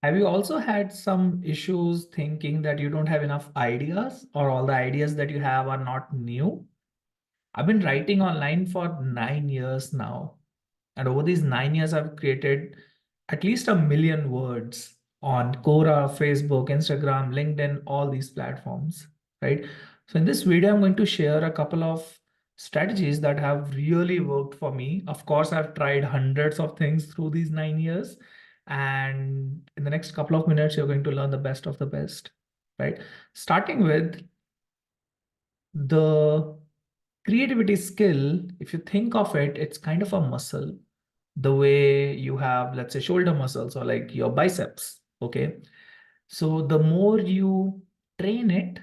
Have you also had some issues thinking that you don't have enough ideas or all the ideas that you have are not new? I've been writing online for 9 years now. And over these 9 years, I've created at least 1 million words on Quora, Facebook, Instagram, LinkedIn, all these platforms, right? So in this video, I'm going to share a couple of strategies that have really worked for me. Of course, I've tried hundreds of things through these 9 years. And in the next couple of minutes, you're going to learn the best of the best, right? Starting with the creativity skill, if you think of it, it's kind of a muscle. The way you have, let's say, shoulder muscles or like your biceps. Okay. So the more you train it,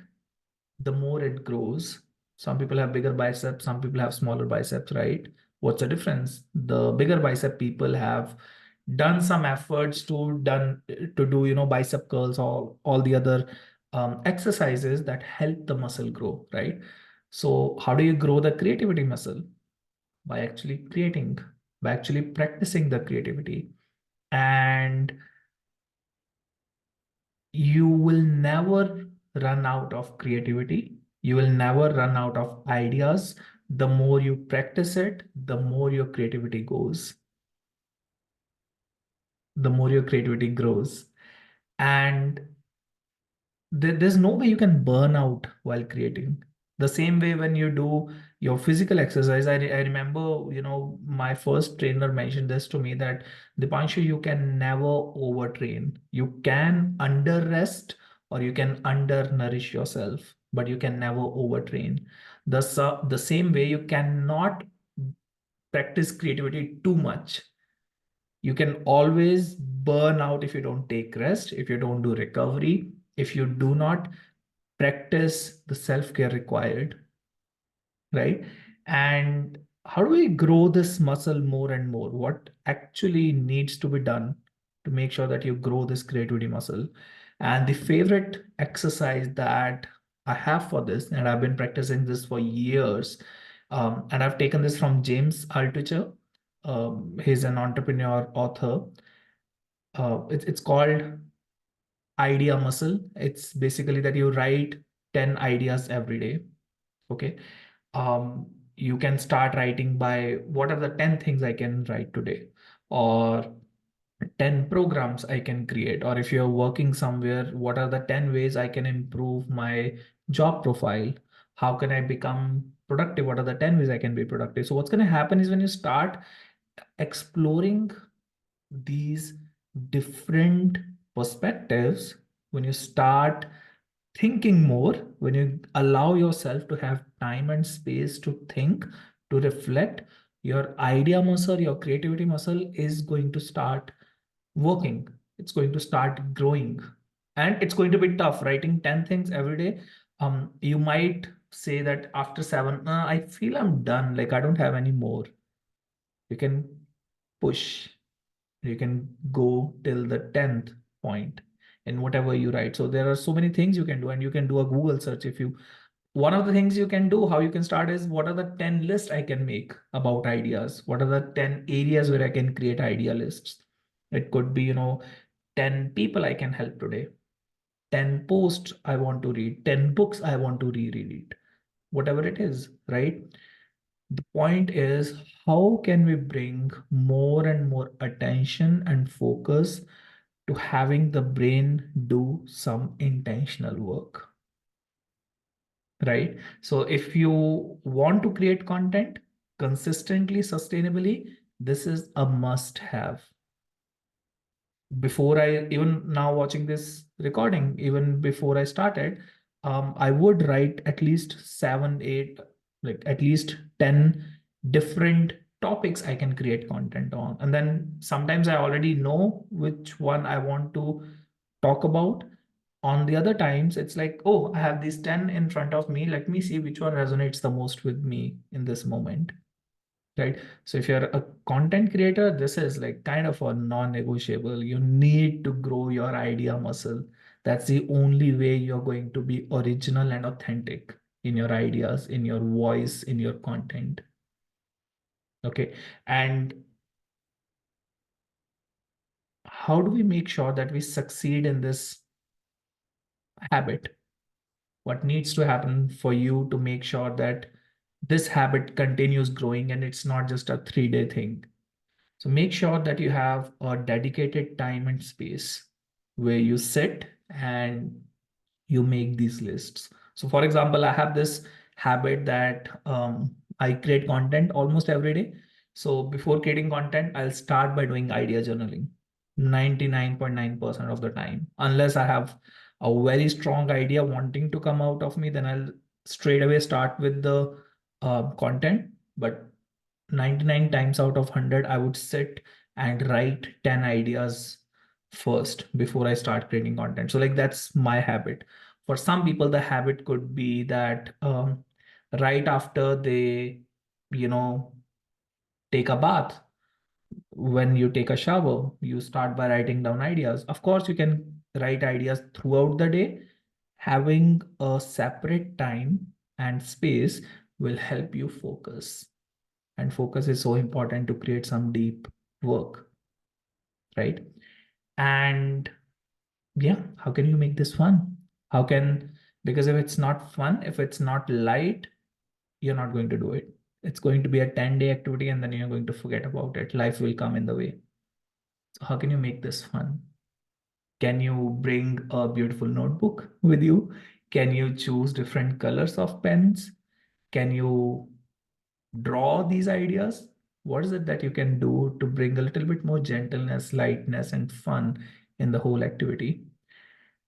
the more it grows. Some people have bigger biceps, some people have smaller biceps, right? What's the difference? The bigger bicep people have done some efforts to do, bicep curls or all the other exercises that help the muscle grow, right? So how do you grow the creativity muscle? By actually creating, by actually practicing the creativity. And you will never run out of creativity. You will never run out of ideas. The more you practice it, the more your creativity goes, the more your creativity grows. And there's no way you can burn out while creating. The same way when you do your physical exercise, I remember, my first trainer mentioned this to me that Dipanshu, you can never overtrain. You can under rest or you can undernourish yourself, but you can never overtrain. The same way you cannot practice creativity too much. You can always burn out if you don't take rest, if you don't do recovery, if you do not practice the self-care required, right? And how do we grow this muscle more and more? What actually needs to be done to make sure that you grow this creativity muscle? And the favorite exercise that I have for this, and I've been practicing this for years, and I've taken this from James Altucher. He's an entrepreneur, author. It's called idea muscle. It's basically that you write 10 ideas every day. Okay. You can start writing by what are the 10 things I can write today, or 10 programs I can create, or if you're working somewhere, what are the 10 ways I can improve my job profile? How can I become productive? What are the 10 ways I can be productive? So what's going to happen is when you start exploring these different perspectives, when you start thinking more, when you allow yourself to have time and space to think, to reflect, your idea muscle, your creativity muscle is going to start working. It's going to start growing. And it's going to be tough writing 10 things every day. You might say that after seven, I feel I'm done. Like I don't have any more. You can push, you can go till the 10th point in whatever you write. So there are so many things you can do, and you can do a Google search. If you, one of the things you can do, how you can start is, what are the 10 lists I can make about ideas? What are the 10 areas where I can create idea lists? It could be, 10 people I can help today, 10 posts I want to read, 10 books I want to reread it, whatever it is, right? The point is, how can we bring more and more attention and focus to having the brain do some intentional work, right? So if you want to create content consistently, sustainably, this is a must have. Before I, even now watching this recording, even before I started, I would write at least seven, eight, like at least 10 different topics I can create content on. And then sometimes I already know which one I want to talk about. On the other times, it's like, oh, I have these 10 in front of me. Let me see which one resonates the most with me in this moment, right? So if you're a content creator, this is like kind of a non-negotiable. You need to grow your idea muscle. That's the only way you're going to be original and authentic in your ideas, in your voice, in your content. Okay. And how do we make sure that we succeed in this habit? What needs to happen for you to make sure that this habit continues growing and it's not just a 3-day thing? So make sure that you have a dedicated time and space where you sit and you make these lists. So for example, I have this habit that I create content almost every day. So before creating content, I'll start by doing idea journaling 99.9% of the time. Unless I have a very strong idea wanting to come out of me, then I'll straight away start with the content. But 99 times out of 100, I would sit and write 10 ideas first before I start creating content. So like that's my habit. For some people, the habit could be that right after they, you know, take a bath, when you take a shower, you start by writing down ideas. Of course, you can write ideas throughout the day. Having a separate time and space will help you focus. And focus is so important to create some deep work, right? And yeah, how can you make this fun? How can, because if it's not fun, if it's not light, you're not going to do it. It's going to be a 10-day activity and then you're going to forget about it. Life will come in the way. So how can you make this fun? Can you bring a beautiful notebook with you? Can you choose different colors of pens? Can you draw these ideas? What is it that you can do to bring a little bit more gentleness, lightness, and fun in the whole activity?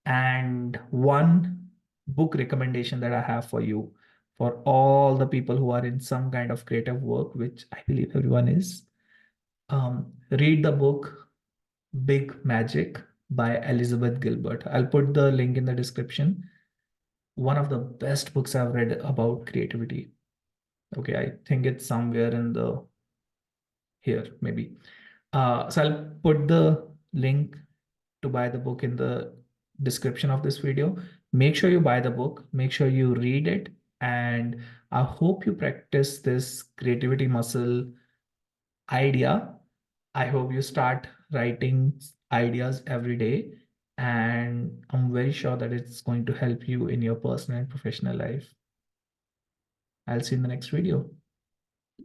And one book recommendation that I have for you, for all the people who are in some kind of creative work, which I believe everyone is, read the book Big Magic by Elizabeth Gilbert. I'll put the link in the description. One of the best books I've read about creativity. Okay, I think it's somewhere in the here, maybe. So I'll put the link to buy the book in the description of this video. Make sure you buy the book, make sure you read it, and I hope you practice this creativity muscle idea. I hope you start writing ideas every day, and I'm very sure that it's going to help you in your personal and professional life. I'll see you in the next video.